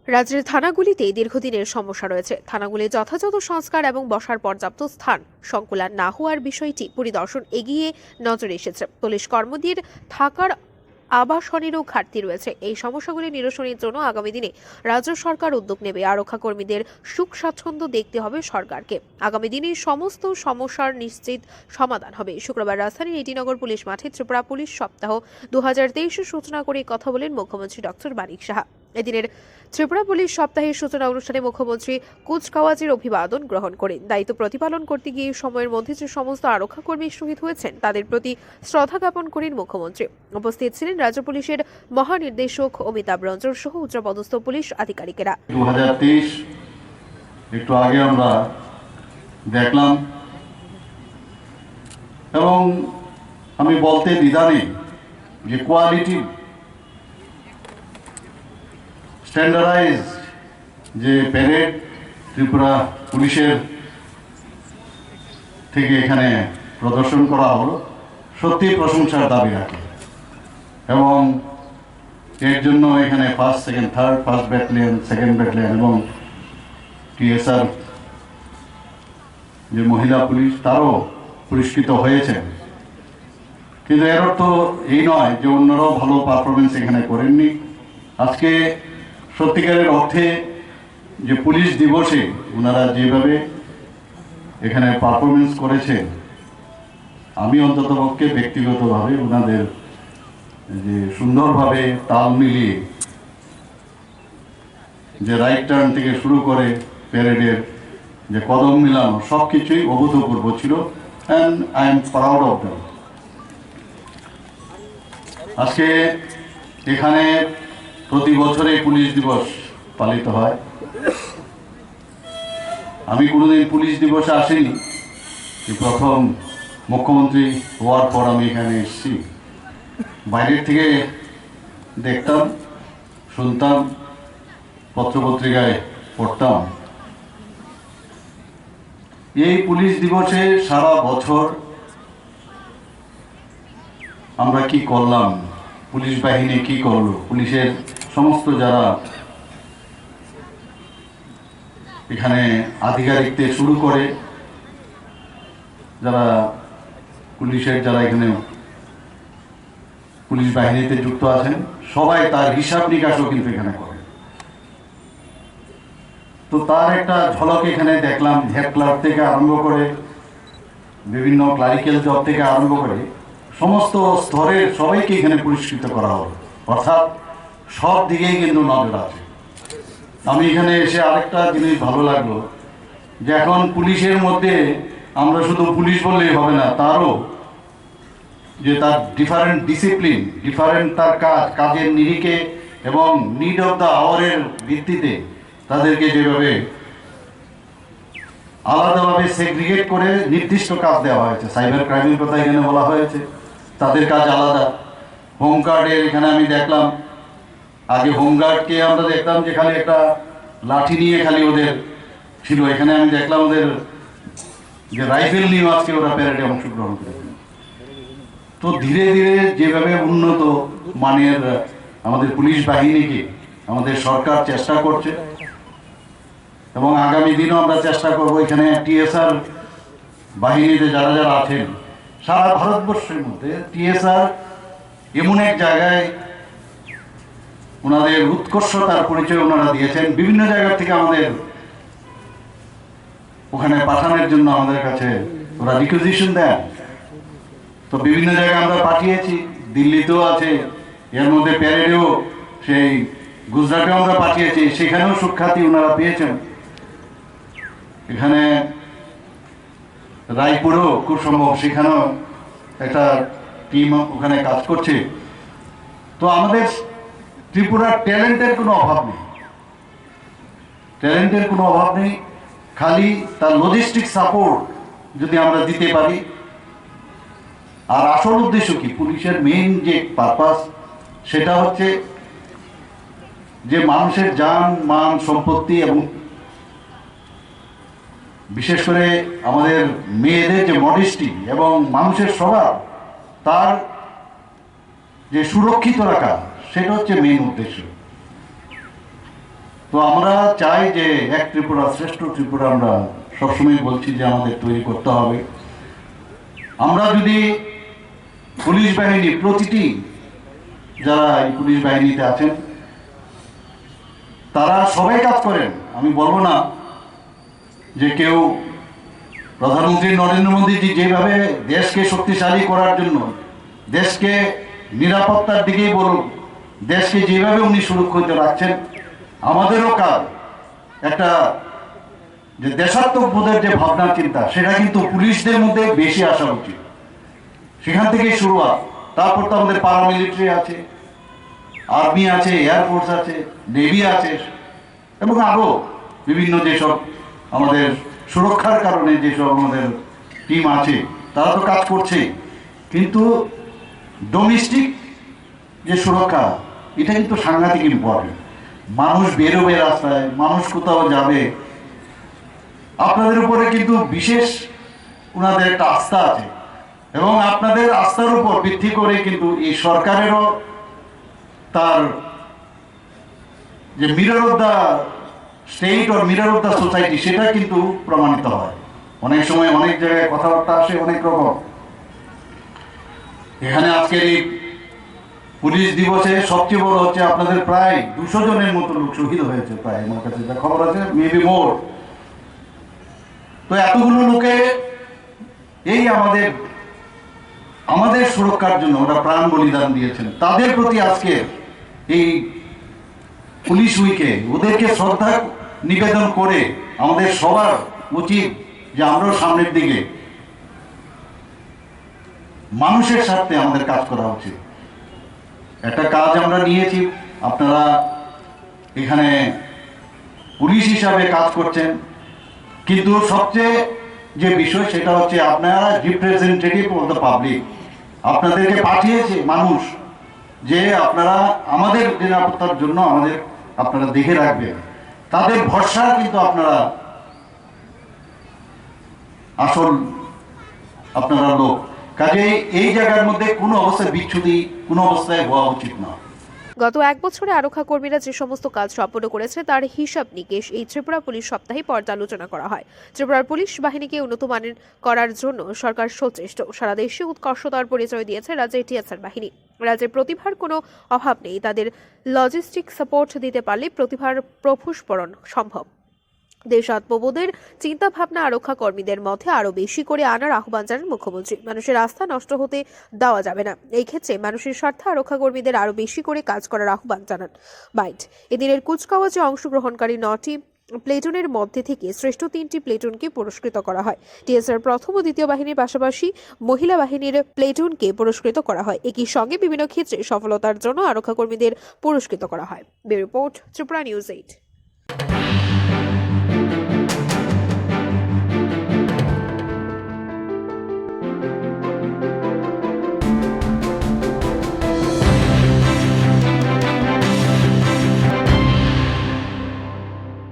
রাজ্যের থানাগুলিতে দীর্ঘদিনের সমস্যা রয়েছে। থানাগুলি যথাযথ সংস্কার এবং বসার পর্যাপ্ত স্থান সংকুলান না হওয়ার বিষয়টি পরিদর্শন এগিয়ে নজরে এসেছে। পুলিশ কর্মীদের থাকার আবাসনেরও ঘাটতি রয়েছে। এই সমস্যাগুলি নিরসনের জন্য আগামী দিনে রাজ্য সরকার উদ্যোগ নেবে। আরক্ষা কর্মীদের সুখ স্বাচ্ছন্দ্য দেখতে হবে সরকারকে। আগামী দিনে সমস্ত সমস্যার নিশ্চিত সমাধান হবে। শুক্রবার রাজধানীর এটিনগর পুলিশ মাঠে ত্রিপুরা পুলিশ সপ্তাহ 2023 সূচনা করে কথা বলেন মুখ্যমন্ত্রী ডক্টর মানিক সাহা। এদিনের ত্রিপুরা পুলিশ সপ্তাহের সূচনা অনুষ্ঠানে মুখ্যমন্ত্রী কুচকাওয়াজের অভিবাদন গ্রহণ করেন। দায়িত্ব প্রতিপালন করতে গিয়ে সময়ের মধ্যে যে সমস্ত আরক্ষা কর্মী শহীদ হয়েছেন তাদের প্রতি শ্রদ্ধা জ্ঞাপন করেন মুখ্যমন্ত্রী। উপস্থিত ছিলেন রাজ্য পুলিশের মহানির্দেশক অমিতাভ রঞ্জন সহ উচ্চপদস্থ পুলিশ আধিকারিকেরা। 2023 একটু আগে আমরা দেখলাম এবং আমি বলতে দ্বিধা নেই যে কোয়ালিটি স্ট্যান্ডার্ডাইজ যে প্যারেড ত্রিপুরা পুলিশের থেকে এখানে প্রদর্শন করা হলো সত্যি প্রশংসার দাবি রাখে এবং এর জন্য এখানে first second third first battalion second battalion এবং টিএসআর যে মহিলা পুলিশ তারও পুরস্কৃত হয়েছেন। কিন্তু এর অর্থ এই নয় যে অন্যরাও ভালো পারফরমেন্স এখানে করেননি। আজকে সত্যিকারের অর্থে যে পুলিশ দিবসে ওনারা যেভাবে এখানে পারফরমেন্স করেছেন আমি অন্ততপক্ষে ব্যক্তিগতভাবে ওনাদের যে সুন্দরভাবে তাল মিলিয়ে যে রাইট টার্ন থেকে শুরু করে প্যারেডের যে কদম মিলানো সব কিছুই অভূতপূর্ব ছিল and I am proud of them. আজকে এখানে প্রতি বছরে পুলিশ দিবস পালিত হয়। আমি কোনোদিন পুলিশ দিবসে আসিনি, প্রথম মুখ্যমন্ত্রী হওয়ার পর আমি এখানে এসেছি। বাইরের থেকে দেখতাম, শুনতাম, পত্রপত্রিকায় পড়তাম। এই পুলিশ দিবসে সারা বছর আমরা কি করলাম, পুলিশ বাহিনী কি করলো, পুলিশের সমস্ত যারা এখানে আধিকারিকদের শুরু করে যারা পুলিশের যারা এখানে পুলিশ বাহিনীতে যুক্ত আছেন সবাই তার হিসাব নিকাশও কিন্তু এখানে করে। তো তার একটা ঝলক এখানে দেখলাম। হেড ক্লার্ক থেকে আরম্ভ করে বিভিন্ন ক্লারিক্যাল জব থেকে আরম্ভ করে সমস্ত স্তরের সবাইকে এখানে পুরস্কৃত করা হলো। অর্থাৎ সব দিকেই কিন্তু নজর আছে। আমি এখানে এসে আরেকটা জিনিস ভালো লাগলো যে এখন পুলিশের মধ্যে আমরা শুধু পুলিশ বললেই হবে না, তারও যে তার ডিফারেন্ট ডিসিপ্লিন, ডিফারেন্ট তার কাজের নিরিখে এবং নিড অফ দ্য আওয়ারের ভিত্তিতে তাদেরকে যেভাবে আলাদাভাবে সেগ্রিগেট করে নির্দিষ্ট কাজ দেওয়া হয়েছে। সাইবার ক্রাইমের কথা এখানে বলা হয়েছে, তাদের কাজ আলাদা। হোমগার্ডের এখানে আমি দেখলাম, আগে হোমগার্ডকে আমরা দেখতাম যে খালি একটা লাঠি নিয়ে খালি ওদের ছিল, এখানে আমি দেখলাম ওদের যে রাইফেল নিয়ে আজকে ওরা প্যারেডে অংশগ্রহণ করেছে। তো ধীরে ধীরে যেভাবে উন্নত মানের আমাদের পুলিশ বাহিনীকে আমাদের সরকার চেষ্টা করছে এবং আগামী দিনও আমরা চেষ্টা করব এখানে টিএসআর বাহিনীতে যারা যারা আছেন সারা ভারতবর্ষের মধ্যে টিএসআর এমন এক জায়গায় ওনাদের উৎকর্ষতার পরিচয় ওনারা দিয়েছেন। বিভিন্ন জায়গা থেকে আমাদের ওখানে পাঠানোর জন্য আমাদের কাছে ওরা রিকুইজিশন দেন। তো বিভিন্ন জায়গায় আমরা পাঠিয়েছি, দিল্লিতেও আছে, এর মধ্যে প্যারেডেও সেই গুজরাটেও আমরা পাঠিয়েছি, সেখানেও সুখ্যাতি ওনারা পেয়েছেন। এখানে রায়পুরেও খুব সম্ভব সেখানেও একটা টিম ওখানে কাজ করছে। তো আমাদের ত্রিপুরার ট্যালেন্টের কোনো অভাব নেই, ট্যালেন্টের কোনো অভাব নেই। খালি তার লজিস্টিক সাপোর্ট যদি আমরা দিতে পারি। আর আসল উদ্দেশ্য কি, পুলিশের মেইন যে পারপাস সেটা হচ্ছে যে মানুষের যান মান সম্পত্তি এবং বিশেষ করে আমাদের মেয়েদের যে মডেস্টি এবং মানুষের স্বভাব তার যে সুরক্ষিত রাখা, সেটা হচ্ছে মেইন উদ্দেশ্য। তো আমরা চাই যে এক ত্রিপুরা শ্রেষ্ঠ ত্রিপুরা আমরা সবসময় বলছি যে আমাদের তৈরি করতে হবে। আমরা যদি পুলিশ বাহিনী প্রতিটি যারা এই পুলিশ বাহিনীতে আছেন তারা সবাই কাজ করেন, আমি বলবো না যে কেউ প্রধানমন্ত্রী নরেন্দ্র মোদীজি যেভাবে দেশকে শক্তিশালী করার জন্য, দেশকে নিরাপত্তার দিকেই বলুন, দেশকে যেভাবে উনি সুরক্ষিত রাখছেন, আমাদেরও কাজ একটা যে দেশাত্মবোধের যে ভাবনা চিন্তা সেটা কিন্তু পুলিশদের মধ্যে বেশি আসা উচিত। সেখান থেকেই শুরুয়াত। তারপর তো আমাদের প্যারামিলিটারি আছে, আর্মি আছে, এয়ারফোর্স আছে, নেভি আছে এবং আরও বিভিন্ন যেসব আমাদের সুরক্ষার কারণে যেসব আমাদের টিম আছে তারা তো কাজ করছে। কিন্তু ডোমেস্টিক যে সুরক্ষা এটা কিন্তু সাংঘাতিক ইম্পর্টেন্ট। মানুষ বেরোবে রাস্তায়, মানুষ কোথাও যাবে, আপনাদের উপরে কিন্তু বিশেষ ওনাদের একটা আস্থা আছে এবং আপনাদের আস্থার উপর ভিত্তি করে কিন্তু এই সরকারেরও তার যে mirror of the state or mirror of the society সেটা কিন্তু প্রমাণিত হয়। অনেক সময় অনেক জায়গায় কথাবার্তা আসে অনেক রকম। এখানে আজকের এই পুলিশ দিবসে সবচেয়ে বড় হচ্ছে আপনাদের প্রায় 200 জনের মতো লোক শহীদ হয়েছে, প্রায় আমার কাছে যা খবর আছে, মেবি মোর। তো এতগুলো লোকে এই আমাদের সুরক্ষার জন্য ওরা প্রাণ বলিদান দিয়েছেন। তাদের প্রতি আজকে এই পুলিশ উইকে ওদেরকে শ্রদ্ধা নিবেদন করে আমাদের সবার উচিত যে আমরাও সামনের দিকে মানুষের স্বার্থে আমাদের কাজ করা উচিত। একটা কাজ আমরা নিয়েছি, আপনারা এখানে পুলিশ হিসাবে কাজ করছেন, কিন্তু সবচেয়ে যে বিষয় সেটা হচ্ছে আপনারা রিপ্রেজেন্টেটিভ অফ দ্য পাবলিক। আপনাদেরকে পাঠিয়েছে মানুষ যে আপনারা আমাদের নিরাপত্তার জন্য আপনারা দেখে রাখবেন, তাদের ভরসা কিন্তু আপনারা আসল আপনারা লোক। কাজেই এই জায়গার মধ্যে কোনো অবস্থায় বিচ্ছুতি কোনো অবস্থায় হওয়া উচিত না। গত 1 বছরে আরক্ষা কর্মীরা যে সমস্ত কাজ সম্পন্ন করেছে তার হিসাব নিকেশ এই ত্রিপুরা পুলিশ সপ্তাহে পর্যালোচনা করা হয়। ত্রিপুরার পুলিশ বাহিনীকে উন্নত মানের করার জন্য সরকার সচেষ্ট। সারা দেশে উৎকর্ষতার পরিচয় দিয়েছে রাজ্যের টিএসআর বাহিনী। রাজ্যের প্রতিভার কোনো অভাব নেই, তাদের লজিস্টিক সাপোর্ট দিতে পারলে প্রতিভার প্রফুস্ফোরণ সম্ভব। দেশাত্মবোধের চিন্তা ভাবনা আরক্ষা কর্মীদের মধ্যে আরো বেশি করে আনার আহ্বান জানান মুখ্যমন্ত্রী। মানুষের আস্থা নষ্ট হতে দেওয়া যাবে না, এই ক্ষেত্রে মানুষের স্বার্থে আরক্ষা কর্মীদের আরো বেশি করে কাজ করার আহ্বান জানান বাইট। এদিনের কুচকাওয়াজে অংশগ্রহণকারী 9টি প্লেটুনের মধ্যে থেকে শ্রেষ্ঠ 3টি প্লেটুনকে পুরস্কৃত করা হয়। টিএসআর প্রথম ও দ্বিতীয় বাহিনীর পাশাপাশি মহিলা বাহিনীর প্লেটুনকে পুরস্কৃত করা হয়। একই সঙ্গে বিভিন্ন ক্ষেত্রে সফলতার জন্য আরক্ষা কর্মীদের পুরস্কৃত করা হয়। Bureau report, Tripura news 8।